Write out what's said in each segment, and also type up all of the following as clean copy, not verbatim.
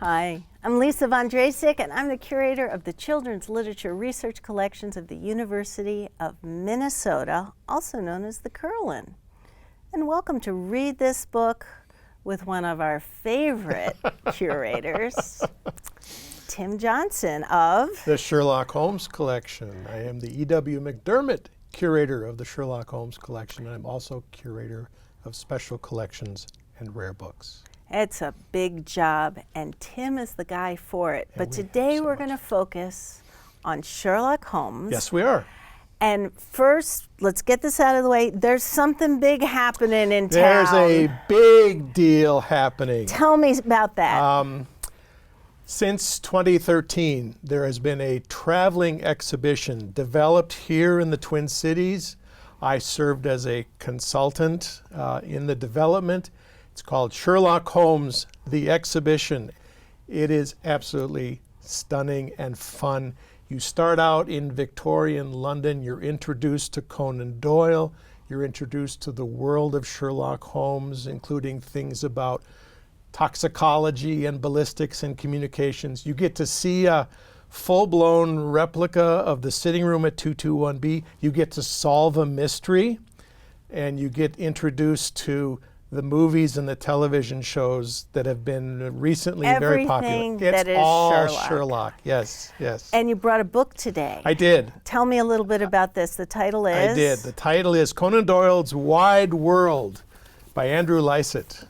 Hi, I'm Lisa von Drasik, and I'm the curator of the Children's Literature Research Collections of the University of Minnesota, also known as the Curlin. And welcome to Read This Book with one of our favorite curators, Tim Johnson of the Sherlock Holmes Collection. I am the E.W. McDermott curator of the Sherlock Holmes Collection, and I'm also curator of special collections and rare books. It's a big job, and Tim is the guy for it. But today we're going to focus on Sherlock Holmes. Yes, we are. And first, let's get this out of the way. There's something big happening in town. There's a big deal happening. Tell me about that. Since 2013, there has been a traveling exhibition developed here in the Twin Cities. I served as a consultant in the development. It's called Sherlock Holmes, the Exhibition. It is absolutely stunning and fun. You start out in Victorian London. You're introduced to Conan Doyle. You're introduced to the world of Sherlock Holmes, including things about toxicology and ballistics and communications. You get to see a full-blown replica of the sitting room at 221B. You get to solve a mystery, and you get introduced to the movies and the television shows that have been recently very popular. Everything that is all Sherlock. Yes, yes. And you brought a book today. I did. Tell me a little bit about this. The title is? I did. The title is Conan Doyle's Wide World by Andrew Lycett,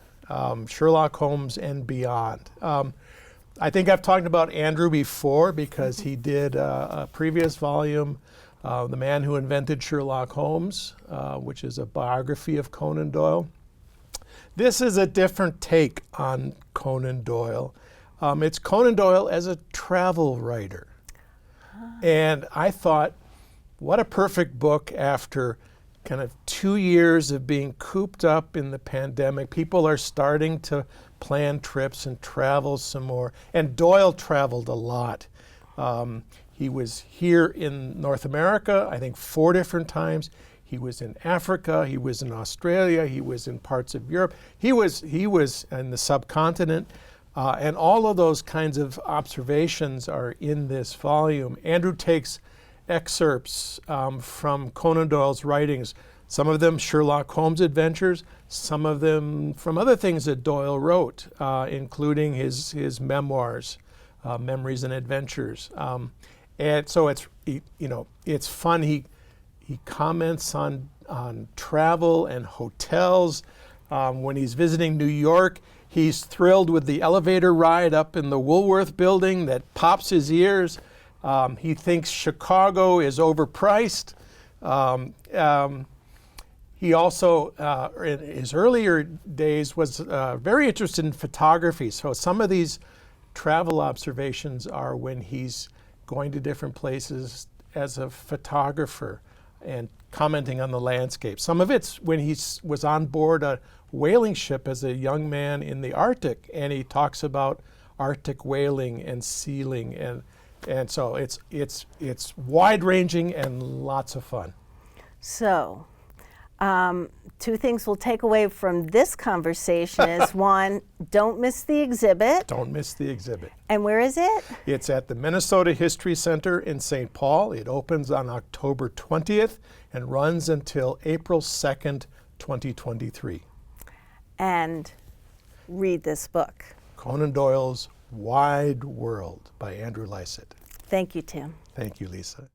Sherlock Holmes and Beyond. I think I've talked about Andrew before because he did a previous volume, The Man Who Invented Sherlock Holmes, which is a biography of Conan Doyle. This is a different take on Conan Doyle. It's Conan Doyle as a travel writer. And I thought, what a perfect book after kind of 2 years of being cooped up in the pandemic. People are starting to plan trips and travel some more. And Doyle traveled a lot. He was here in North America, I think 4 different times. He was in Africa, he was in Australia, he was in parts of Europe. He was in the subcontinent, and all of those kinds of observations are in this volume. Andrew takes excerpts from Conan Doyle's writings, some of them Sherlock Holmes adventures, some of them from other things that Doyle wrote, including his memoirs, Memories and Adventures. And so it's fun. He comments on travel and hotels. When he's visiting New York, he's thrilled with the elevator ride up in the Woolworth building that pops his ears. He thinks Chicago is overpriced. He also, in his earlier days, was very interested in photography. So some of these travel observations are when he's going to different places as a photographer and commenting on the landscape. Some of it's when he was on board a whaling ship as a young man in the Arctic, and he talks about Arctic whaling and sealing, and so it's wide-ranging and lots of fun. So, 2 things we'll take away from this conversation is one, don't miss the exhibit. Don't miss the exhibit. And where is it? It's at the Minnesota History Center in St. Paul. It opens on October 20th and runs until April 2nd, 2023. And read this book. Conan Doyle's Wide World by Andrew Lycett. Thank you, Tim. Thank you, Lisa.